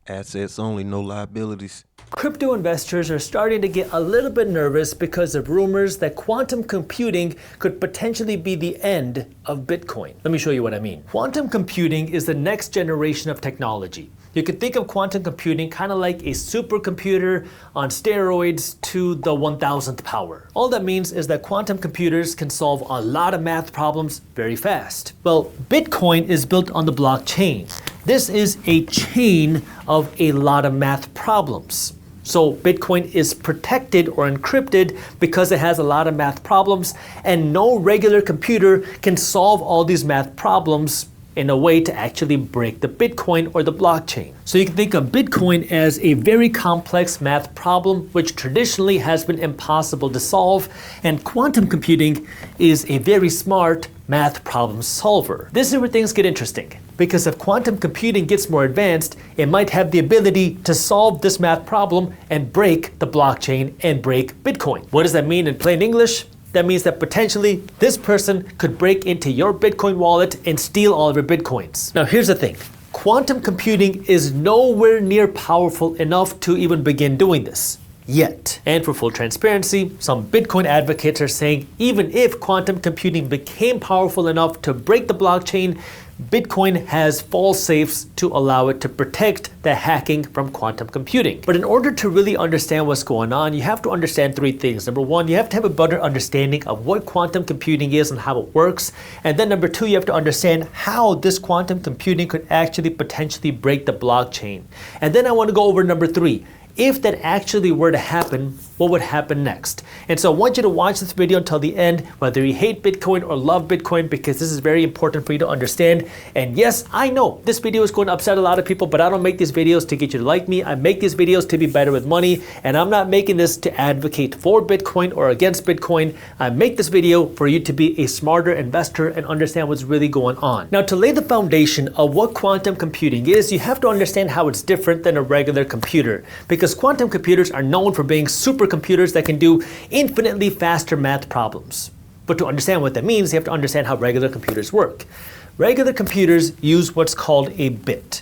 Assets only, no liabilities. Crypto investors are starting to get a little bit nervous because of rumors that quantum computing could potentially be the end of Bitcoin. Let me show you what I mean. Quantum computing is the next generation of technology. You can think of quantum computing kind of like a supercomputer on steroids to the 1000th power. All that means is that quantum computers can solve a lot of math problems very fast. Well, Bitcoin is built on the blockchain. This is a chain of a lot of math problems. So Bitcoin is protected or encrypted because it has a lot of math problems, and no regular computer can solve all these math problems in a way to actually break the Bitcoin or the blockchain. So you can think of Bitcoin as a very complex math problem which traditionally has been impossible to solve, and quantum computing is a very smart math problem solver. This is where things get interesting, because if quantum computing gets more advanced, it might have the ability to solve this math problem and break the blockchain and break Bitcoin. What does that mean in plain English? That means that potentially this person could break into your Bitcoin wallet and steal all of your Bitcoins. Now here's the thing. Quantum computing is nowhere near powerful enough to even begin doing this yet. And for full transparency, some Bitcoin advocates are saying even if quantum computing became powerful enough to break the blockchain, Bitcoin has false safes to allow it to protect the hacking from quantum computing. But in order to really understand what's going on, you have to understand three things. Number one, you have to have a better understanding of what quantum computing is and how it works. And then number two, you have to understand how this quantum computing could actually potentially break the blockchain. And then I want to go over number three. If that actually were to happen, what would happen next? And so I want you to watch this video until the end, whether you hate Bitcoin or love Bitcoin, because this is very important for you to understand. And yes, I know this video is going to upset a lot of people, but I don't make these videos to get you to like me. I make these videos to be better with money, and I'm not making this to advocate for Bitcoin or against Bitcoin. I make this video for you to be a smarter investor and understand what's really going on. Now, to lay the foundation of what quantum computing is, you have to understand how it's different than a regular computer, because quantum computers are known for being supercomputers that can do infinitely faster math problems. But to understand what that means, you have to understand how regular computers work. Regular computers use what's called a bit.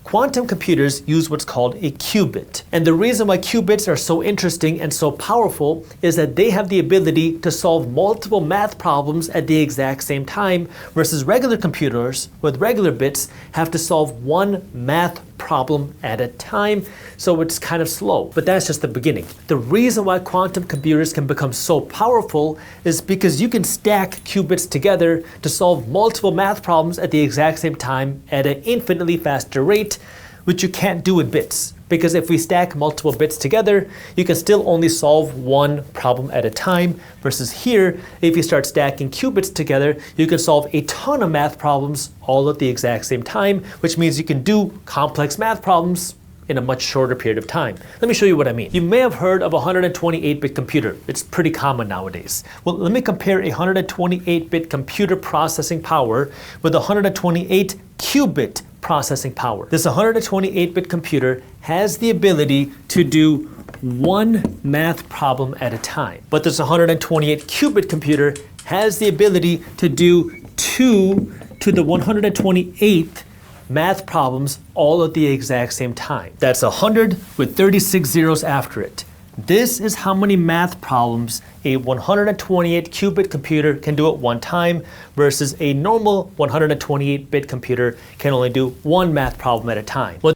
Quantum computers use what's called a qubit. And the reason why qubits are so interesting and so powerful is that they have the ability to solve multiple math problems at the exact same time, versus regular computers with regular bits have to solve one math problem at a time, so it's kind of slow. But that's just the beginning. The reason why quantum computers can become so powerful is because you can stack qubits together to solve multiple math problems at the exact same time at an infinitely faster rate, which you can't do with bits. Because if we stack multiple bits together, you can still only solve one problem at a time, versus here, if you start stacking qubits together, you can solve a ton of math problems all at the exact same time, which means you can do complex math problems in a much shorter period of time. Let me show you what I mean. You may have heard of a 128-bit computer. It's pretty common nowadays. Well, let me compare a 128-bit computer processing power with a 128 qubit processing power. This 128-bit computer has the ability to do one math problem at a time. But this 128 qubit computer has the ability to do 2 to the 128th math problems all at the exact same time. That's 100 with 36 zeros after it. This is how many math problems a 128 qubit computer can do at one time, versus a normal 128-bit computer can only do one math problem at a time. Well,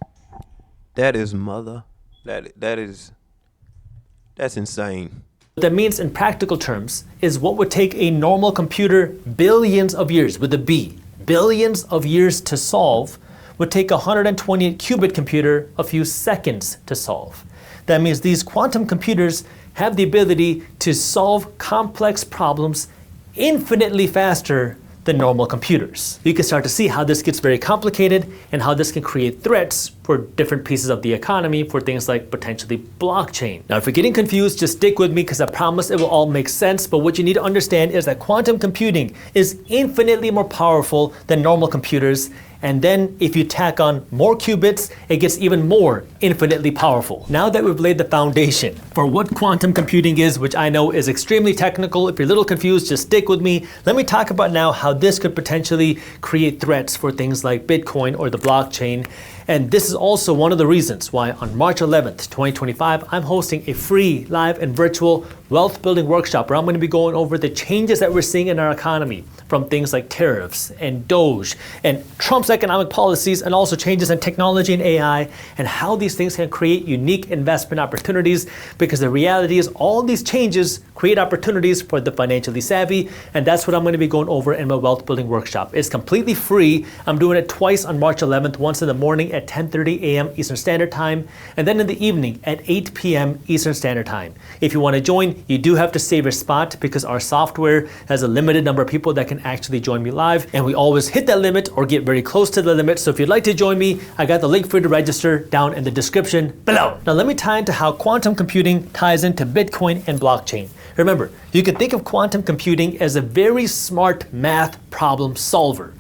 That is that's insane. what that means in practical terms is what would take a normal computer billions of years, with a B, billions of years to solve, would take a 128 qubit computer a few seconds to solve. That means these quantum computers have the ability to solve complex problems infinitely faster than normal computers. You can start to see how this gets very complicated and how this can create threats for different pieces of the economy, for things like potentially blockchain. Now, if you're getting confused, just stick with me, because I promise it will all make sense. But what you need to understand is that quantum computing is infinitely more powerful than normal computers. And then if you tack on more qubits, it gets even more infinitely powerful. Now that we've laid the foundation for what quantum computing is, which I know is extremely technical, if you're a little confused, just stick with me. Let me talk about now how this could potentially create threats for things like Bitcoin or the blockchain. And this is also one of the reasons why on March 11th, 2025, I'm hosting a free, live, and virtual wealth building workshop where I'm going to be going over the changes that we're seeing in our economy from things like tariffs and Doge and Trump's economic policies, and also changes in technology and AI, and how these things can create unique investment opportunities, because the reality is all these changes create opportunities for the financially savvy, and that's what I'm going to be going over in my wealth building workshop. It's completely free. I'm doing it twice on March 11th, once in the morning at 10:30 a.m. Eastern Standard Time, and then in the evening at 8 p.m. Eastern Standard Time. If you want to join, you do have to save your spot because our software has a limited number of people that can actually join me live, and we always hit that limit or get very close to the limit. So if you'd like to join me, I got the link for you to register down in the description below. Now let me tie into how quantum computing ties into Bitcoin and blockchain. Remember, you can think of quantum computing as a very smart math problem solver.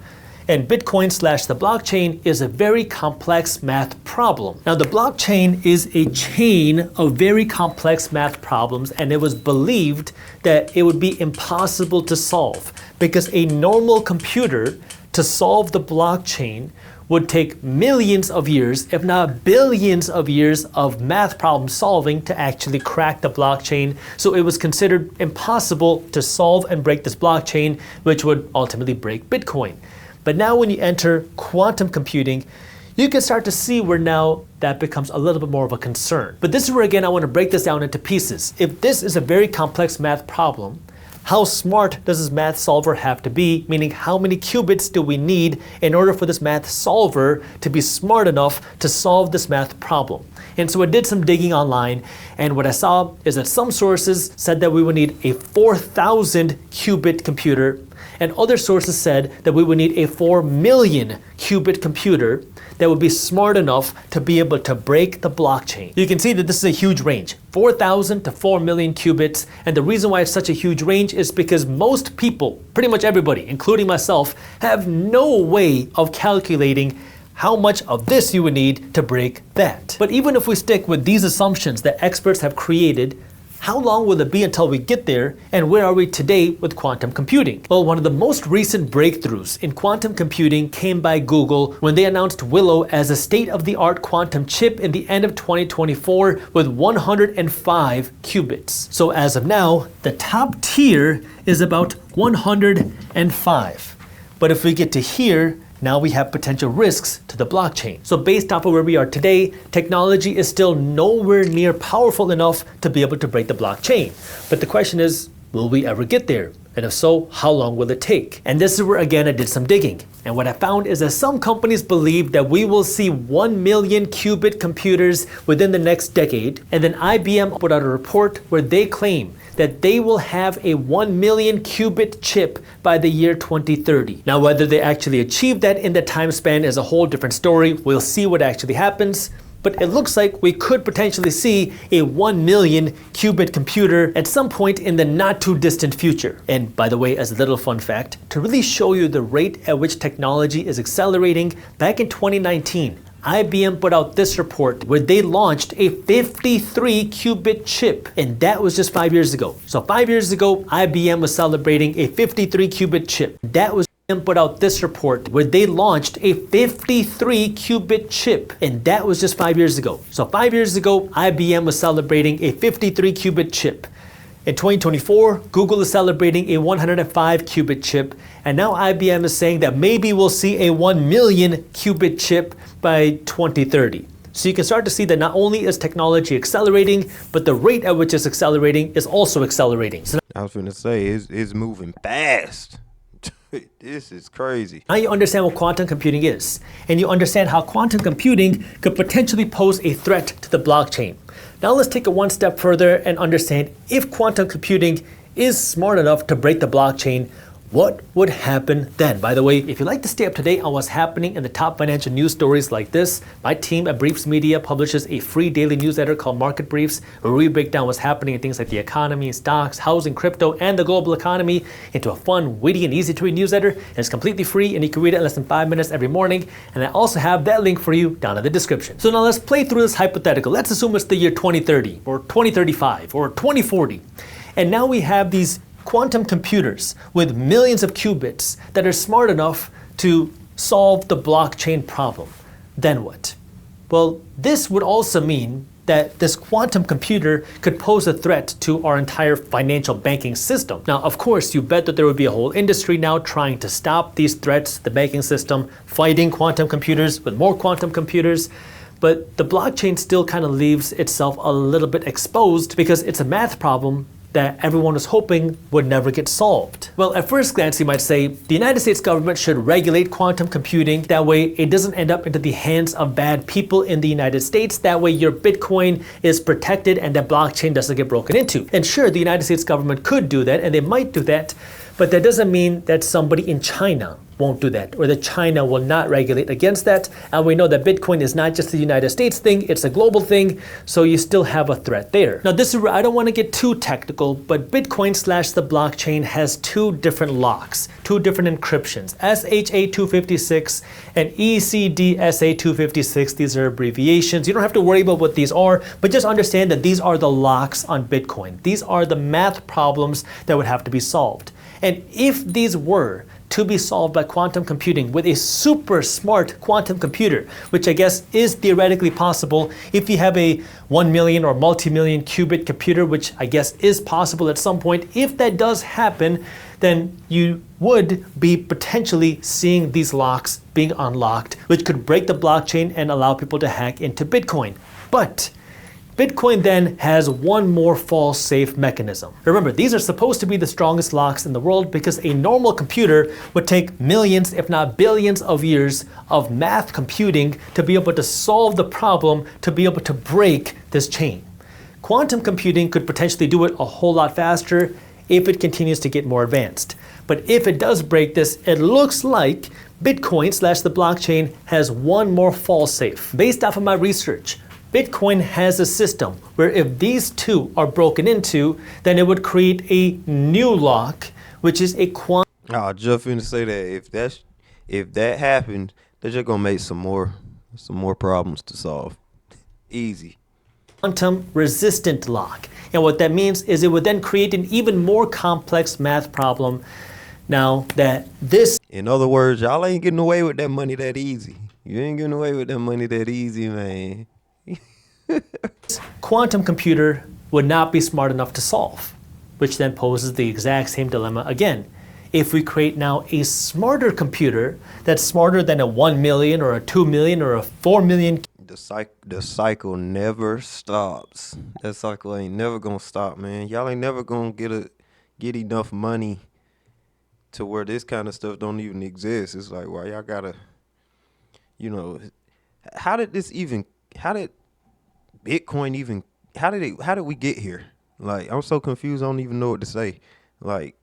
And Bitcoin / the blockchain is a very complex math problem. Now, the blockchain is a chain of very complex math problems, and it was believed that it would be impossible to solve because a normal computer to solve the blockchain would take millions of years, if not billions of years of math problem solving to actually crack the blockchain. So it was considered impossible to solve and break this blockchain, which would ultimately break Bitcoin. But now when you enter quantum computing, you can start to see where now that becomes a little bit more of a concern. But this is where, again, I want to break this down into pieces. If this is a very complex math problem, how smart does this math solver have to be? Meaning, how many qubits do we need in order for this math solver to be smart enough to solve this math problem? And so I did some digging online, and what I saw is that some sources said that we would need a 4,000 qubit computer, and other sources said that we would need a 4 million qubit computer that would be smart enough to be able to break the blockchain. You can see that this is a huge range, 4,000 to 4 million qubits. And the reason why it's such a huge range is because most people, pretty much everybody, including myself, have no way of calculating how much of this you would need to break that. But even if we stick with these assumptions that experts have created, how long will it be until we get there, and where are we today with quantum computing? Well, one of the most recent breakthroughs in quantum computing came by Google when they announced Willow as a state-of-the-art quantum chip in the end of 2024 with 105 qubits. So as of now, the top tier is about 105. But if we get to here, now we have potential risks to the blockchain. So based off of where we are today, technology is still nowhere near powerful enough to be able to break the blockchain. But the question is, will we ever get there? And if so, how long will it take? And this is where, again, I did some digging. And what I found is that some companies believe that we will see 1 million qubit computers within the next decade. And then IBM put out a report where they claim that they will have a 1 million qubit chip by the year 2030. Now, whether they actually achieve that in the time span is a whole different story. We'll see what actually happens. But it looks like we could potentially see a 1 million qubit computer at some point in the not too distant future. And by the way, as a little fun fact, to really show you the rate at which technology is accelerating, back in 2019, IBM put out this report where they launched a 53 qubit chip, and that was just 5 years ago. So 5 years ago, IBM was celebrating a 53 qubit chip. That was put out this report where they launched a 53 qubit chip, and that was just 5 years ago. So 5 years ago, IBM was celebrating a 53 qubit chip. In 2024, Google is celebrating a 105 qubit chip, and now IBM is saying that maybe we'll see a 1 million qubit chip by 2030. So you can start to see that not only is technology accelerating, but the rate at which it's accelerating is also accelerating. So I was going to say, it's moving fast. This is crazy. now you understand what quantum computing is, and you understand how quantum computing could potentially pose a threat to the blockchain. Now let's take it one step further and understand if quantum computing is smart enough to break the blockchain, what would happen then? By the way, if you'd like to stay up to date on what's happening in the top financial news stories like this, my team at Briefs Media publishes a free daily newsletter called Market Briefs, where we break down what's happening in things like the economy, stocks, housing, crypto, and the global economy into a fun, witty, and easy to read newsletter. And it's completely free, and you can read it in less than 5 minutes every morning. And I also have that link for you down in the description. So now let's play through this hypothetical. Let's assume it's the year 2030 or 2035 or 2040. And now we have these quantum computers with millions of qubits that are smart enough to solve the blockchain problem. then what? Well, this would also mean that this quantum computer could pose a threat to our entire financial banking system. Now, of course, you bet that there would be a whole industry now trying to stop these threats, the banking system, fighting quantum computers with more quantum computers. But the blockchain still kind of leaves itself a little bit exposed because it's a math problem that everyone was hoping would never get solved. Well, at first glance, you might say the United States government should regulate quantum computing. That way, it doesn't end up into the hands of bad people in the United States. That way, your Bitcoin is protected and the blockchain doesn't get broken into. And sure, the United States government could do that, and they might do that, but that doesn't mean that somebody in China won't do that, or that China will not regulate against that. And we know that Bitcoin is not just a United States thing, it's a global thing, so you still have a threat there. Now this is where I don't want to get too technical, but Bitcoin / the blockchain has two different locks, two different encryptions, SHA-256 and ECDSA-256. These are abbreviations. You don't have to worry about what these are, but just understand that these are the locks on Bitcoin. These are the math problems that would have to be solved. And if these were to be solved by quantum computing with a super smart quantum computer, which I guess is theoretically possible if you have a 1 million or multi-million qubit computer, which I guess is possible at some point. If that does happen, then you would be potentially seeing these locks being unlocked, which could break the blockchain and allow people to hack into Bitcoin. But Bitcoin then has one more fail-safe mechanism. Remember, these are supposed to be the strongest locks in the world because a normal computer would take millions, if not billions of years of math computing to be able to solve the problem, to be able to break this chain. Quantum computing could potentially do it a whole lot faster if it continues to get more advanced. But if it does break this, it looks like Bitcoin / the blockchain has one more fail-safe. Based off of my research, Bitcoin has a system where if these two are broken into, then it would create a new lock, which is a quantum. I was just finna say that if that happened, they're just gonna make some more problems to solve. Easy. Quantum resistant lock. And what that means is it would then create an even more complex math problem. Now that this, in other words, y'all ain't getting away with that money that easy. You ain't getting away with that money that easy, man. quantum computer would not be smart enough to solve, which then poses the exact same dilemma again. If we create now a smarter computer that's smarter than a 1 million or a 2 million or a 4 million. The cycle never stops. That cycle ain't never gonna stop, man. Y'all ain't never gonna get enough money to where this kind of stuff don't even exist. It's like, why y'all gotta, how did Bitcoin even, how did we get here? Like, I'm so confused, I don't even know what to say. Like,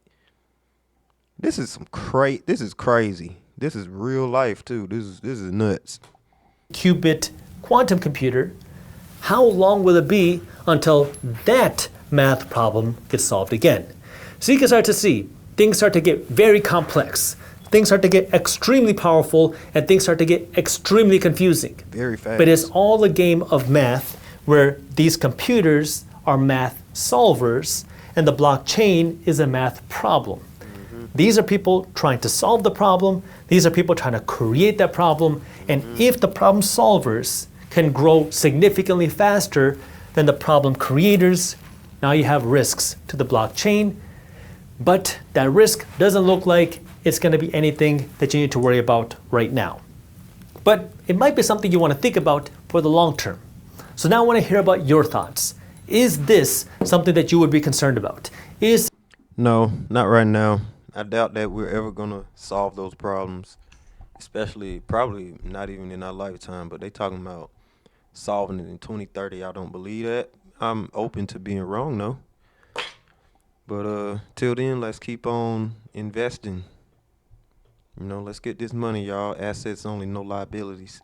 this is crazy. This is real life too. This is nuts. Qubit quantum computer, how long will it be until that math problem gets solved again? So you can start to see things start to get very complex. Things start to get extremely powerful and things start to get extremely confusing. Very fast. But it's all a game of math where these computers are math solvers and the blockchain is a math problem. These are people trying to solve the problem. These are people trying to create that problem. And if the problem solvers can grow significantly faster than the problem creators, now you have risks to the blockchain. But that risk doesn't look like it's going to be anything that you need to worry about right now. But it might be something you want to think about for the long term. So now I want to hear about your thoughts. Is this something that you would be concerned about? No, not right now. I doubt that we're ever gonna solve those problems, especially probably not even in our lifetime, but they talking about solving it in 2030. I don't believe that. I'm open to being wrong though. But till then, let's keep on investing. Let's get this money, y'all. Assets only, no liabilities.